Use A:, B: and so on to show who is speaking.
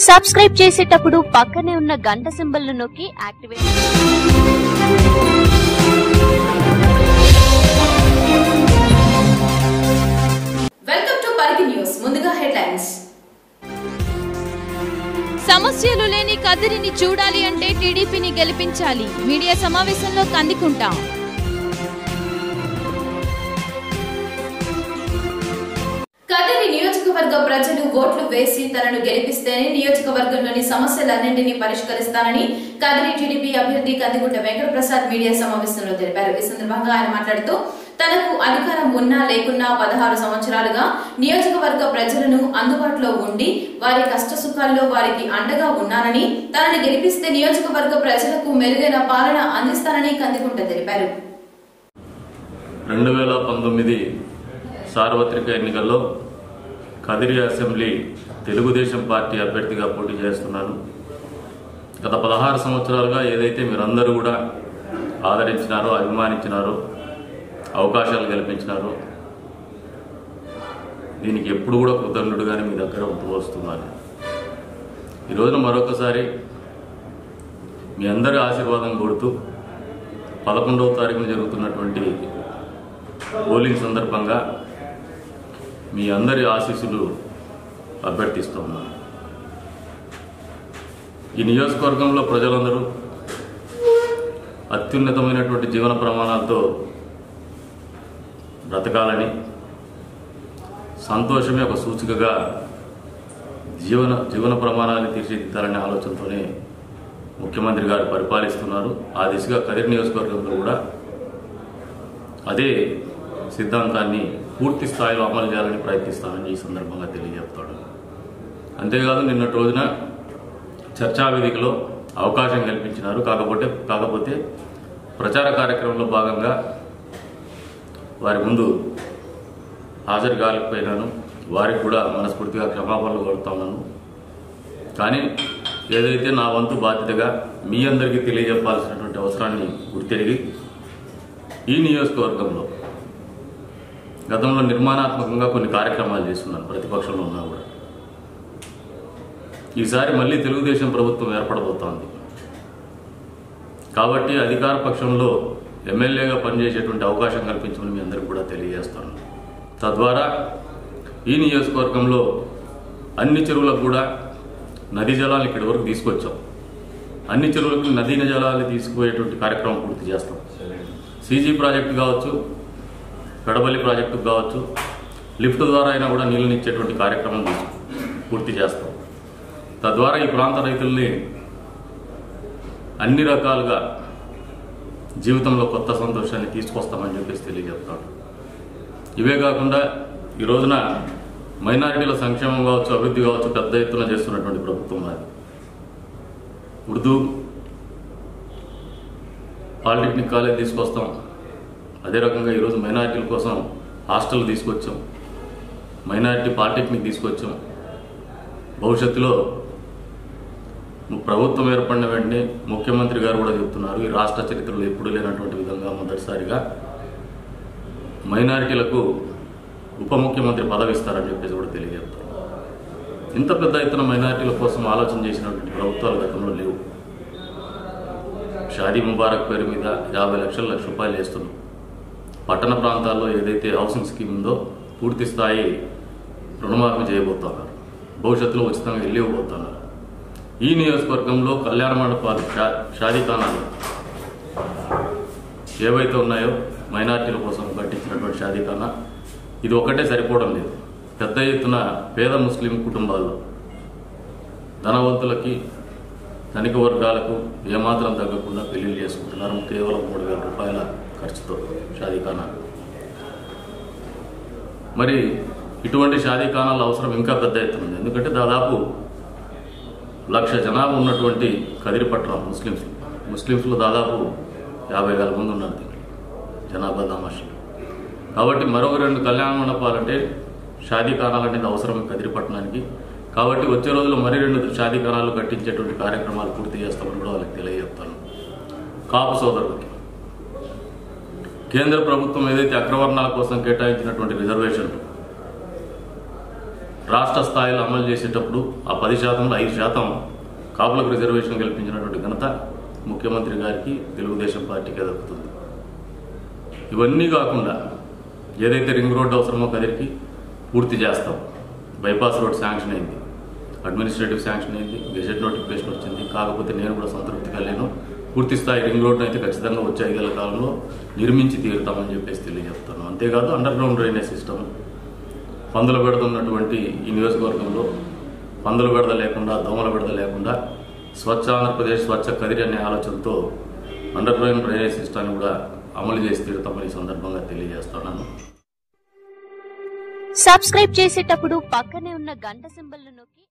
A: Subscribe చేసేటప్పుడు పక్కనే ఉన్న గంట సింబల్ ను నొక్కి activate
B: welcome to Parigi news. ముందుగా హెడ్లైన్స్.
C: సమస్యలు లేని కదిరిని చూడాలి అంటే టీడీపీని గెలిపించాలి. మీడియా సమావేశంలో కందికుంటా.
B: కదిరి నియోజకవర్గ ప్రజలు ఓట్లు వేసి తనను గెలిపిస్తేనే నియోజకవర్గంలోని సమస్యలన్నింటినీ పరిష్కరిస్తానని కదిరి టీడీపీ అభ్యర్థి కందికుంట వెంకటప్రసాద్ మీడియా సమావేశంలో తెలిపారు. ఈ సందర్భంగా ఆయన మాట్లాడుతూ తనకు అధికారం ఉన్నా లేకున్నా 16 సంవత్సరాలుగా నియోజకవర్గ ప్రజలను అందుబాటులో ఉండి వారి కష్టసుఖాల్లో వారికి అండగా ఉన్నానని, తనను గెలిపిస్తే నియోజకవర్గ ప్రజలకు మెరుగైన పాలన అందిస్తానని కందికుంట తెలిపారు.
D: 2019 సార్వత్రిక ఎన్నికల్లో కదిరి అసెంబ్లీ తెలుగుదేశం పార్టీ అభ్యర్థిగా పోటీ చేస్తున్నాను. గత 16 సంవత్సరాలుగా ఏదైతే మీరందరూ కూడా ఆదరించినారో, అభిమానించినారో, అవకాశాలు కల్పించినారో, దీనికి ఎప్పుడు కూడా కృతజ్ఞుడుగానే మీ దగ్గర వస్తున్నాను. ఈ రోజున మరొకసారి మీ అందరి ఆశీర్వాదం కోరుతూ 11వ తారీఖున జరుగుతున్నటువంటి పోలింగ్ సందర్భంగా మీ అందరి ఆశీస్సులు అభ్యర్థిస్తూ ఉన్నాను. ఈ నియోజకవర్గంలో ప్రజలందరూ అత్యున్నతమైనటువంటి జీవన ప్రమాణాలతో బ్రతకాలని, సంతోషమే ఒక సూచికగా జీవన ప్రమాణాన్ని తీర్చిదిద్దాలనే ఆలోచనతోనే ముఖ్యమంత్రి గారు పరిపాలిస్తున్నారు. ఆ దిశగా కదిరి నియోజకవర్గంలో కూడా అదే సిద్ధాంతాన్ని పూర్తి స్థాయిలో అమలు చేయాలని ప్రయత్నిస్తానని ఈ సందర్భంగా తెలియజేస్తాడు. అంతేకాదు నిన్నటి రోజున చర్చా వేదికలో అవకాశం కల్పించినారు. కాకపోతే ప్రచార కార్యక్రమంలో భాగంగా వారి ముందు హాజరు కాలేకపోయినాను. వారికి కూడా మనస్ఫూర్తిగా క్షమాపణలు కోరుతా ఉన్నాను. కానీ ఏదైతే నా వంతు బాధ్యతగా మీ అందరికీ తెలియజెప్పాల్సినటువంటి అవసరాన్ని గుర్తెరిగి ఈ నియోజకవర్గంలో గతంలో నిర్మాణాత్మకంగా కొన్ని కార్యక్రమాలు చేస్తున్నాను. ప్రతిపక్షంలో ఉన్నా కూడా ఈసారి మళ్ళీ తెలుగుదేశం ప్రభుత్వం ఏర్పడబోతోంది కాబట్టి అధికార పక్షంలో ఎమ్మెల్యేగా పనిచేసేటువంటి అవకాశం కల్పించమని మీ అందరికీ కూడా తెలియజేస్తాను. తద్వారా ఈ నియోజకవర్గంలో అన్ని చెరువులకు కూడా నదీ జలాలు ఇక్కడి వరకు తీసుకొచ్చాం. అన్ని చెరువులకు నదీ జలాలు తీసుకుపోయేటువంటి కార్యక్రమం పూర్తి చేస్తాం. సీజీ ప్రాజెక్టు కావచ్చు, గడబల్లి ప్రాజెక్టు కావచ్చు, లిఫ్ట్ ద్వారా అయినా కూడా నీళ్ళని ఇచ్చేటువంటి కార్యక్రమం పూర్తి చేస్తాం. తద్వారా ఈ ప్రాంత రైతుల్ని అన్ని రకాలుగా జీవితంలో కొత్త సంతోషాన్ని తీసుకొస్తామని చెప్పేసి తెలియజేస్తాడు. ఇవే కాకుండా ఈ రోజున మైనారిటీల సంక్షేమం కావచ్చు, అభివృద్ధి కావచ్చు పెద్ద ఎత్తున చేస్తున్నటువంటి ప్రభుత్వం అది. ఉర్దూ పాలిటెక్నిక్ కాలేజ్ తీసుకొస్తాం. అదే రకంగా ఈరోజు మైనారిటీల కోసం హాస్టల్ తీసుకొచ్చాం, మైనారిటీ పాలిటెక్నిక్ తీసుకొచ్చాం. భవిష్యత్తులో ప్రభుత్వం ఏర్పడిన వెంటనే ముఖ్యమంత్రి గారు కూడా చెప్తున్నారు, ఈ రాష్ట్ర చరిత్రలో ఎప్పుడూ లేనటువంటి విధంగా మొదటిసారిగా మైనారిటీలకు ఉప ముఖ్యమంత్రి పదవి ఇస్తారని చెప్పేసి కూడా తెలియజేస్తారు. ఇంత పెద్ద ఎత్తున మైనారిటీల కోసం ఆలోచన చేసినటువంటి ప్రభుత్వాలు గతంలో లేవు. షాదీ ముబారక్ పేరు మీద 50 లక్షల రూపాయలు చేస్తున్నాం. పట్టణ ప్రాంతాల్లో ఏదైతే హౌసింగ్ స్కీమ్ ఉందో పూర్తి స్థాయి రుణమాఫీ చేయబోతున్నారు. భవిష్యత్తులో ఉచితంగా ఇల్లు ఇవ్వబోతున్నారు. ఈ నియోజకవర్గంలో కళ్యాణ మండపాలు, షాదీఖానాలు ఏవైతే ఉన్నాయో మైనార్టీల కోసం కట్టించినటువంటి షాదీఖానా ఇది ఒకటే సరిపోవడం లేదు. పెద్ద ఎత్తున పేద ముస్లిం కుటుంబాల్లో ధనవంతులకి, ధనిక వర్గాలకు ఏమాత్రం తగ్గకుండా పెళ్లిళ్ళు చేసుకుంటున్నారు. కేవలం 3,000 రూపాయల ఖర్చుతో షాదీఖానా. మరి ఇటువంటి షాదీఖానాల అవసరం ఇంకా పెద్ద ఎత్తున ఉంది. ఎందుకంటే దాదాపు 1,00,000 జనాభా ఉన్నటువంటి కదిరి పట్టణం ముస్లింస్లో దాదాపు 50,000 మంది ఉన్నారు దీంట్లో జనాభా దామాషలు. కాబట్టి మరొక 2 కళ్యాణ మండపాలంటే షాదీఖానాలు అనేది అవసరం కదిరి పట్టణానికి. కాబట్టి వచ్చే రోజుల్లో మరి 2 షాదీఖానాలు కట్టించేటువంటి కార్యక్రమాలు పూర్తి చేస్తామని కూడా వాళ్ళకి తెలియజేస్తాను. కాపు సోదరులకి కేంద్ర ప్రభుత్వం ఏదైతే అగ్రవర్ణాల కోసం కేటాయించినటువంటి రిజర్వేషన్లు రాష్ట్ర స్థాయిలో అమలు చేసేటప్పుడు ఆ 10%లో 5% కాపులకు రిజర్వేషన్ కల్పించినటువంటి ఘనత ముఖ్యమంత్రి గారికి, తెలుగుదేశం పార్టీకి దక్కుతుంది. ఇవన్నీ కాకుండా ఏదైతే రింగ్ రోడ్డు అవసరమో కదిరికి పూర్తి చేస్తాం. బైపాస్ రోడ్ శాంక్షన్ అయింది, అడ్మినిస్ట్రేటివ్ శాంక్షన్ అయింది, గెజెట్ నోటిఫికేషన్ వచ్చింది. కాకపోతే నేను కూడా సంతృప్తిగా లేను. పూర్తి స్థాయి రింగ్ రోడ్ను అయితే ఖచ్చితంగా వచ్చే 5 ఏళ్ల కాలంలో నిర్మించి తీరుతామని చెప్పేసి తెలియజెప్తాను. అంతేకాదు అండర్ గ్రౌండ్ డ్రైనేజ్ సిస్టమ్, పందుల బెడద ఉన్నటువంటి ఈ నియోజకవర్గంలో పందుల బెడద లేకుండా, దోమల బెడద లేకుండా స్వచ్ఛ ఆంధ్రప్రదేశ్, స్వచ్ఛ కదిరి అనే ఆలోచనతో అండర్ గ్రౌండ్ డ్రైనేజ్ సిస్టాన్ని కూడా అమలు చేసి తీరుతామని సందర్భంగా తెలియజేస్తున్నాను.
A: సబ్స్క్రైబ్ చేసేటప్పుడు పక్కనే ఉన్న గంట సింబల్ నొక్కి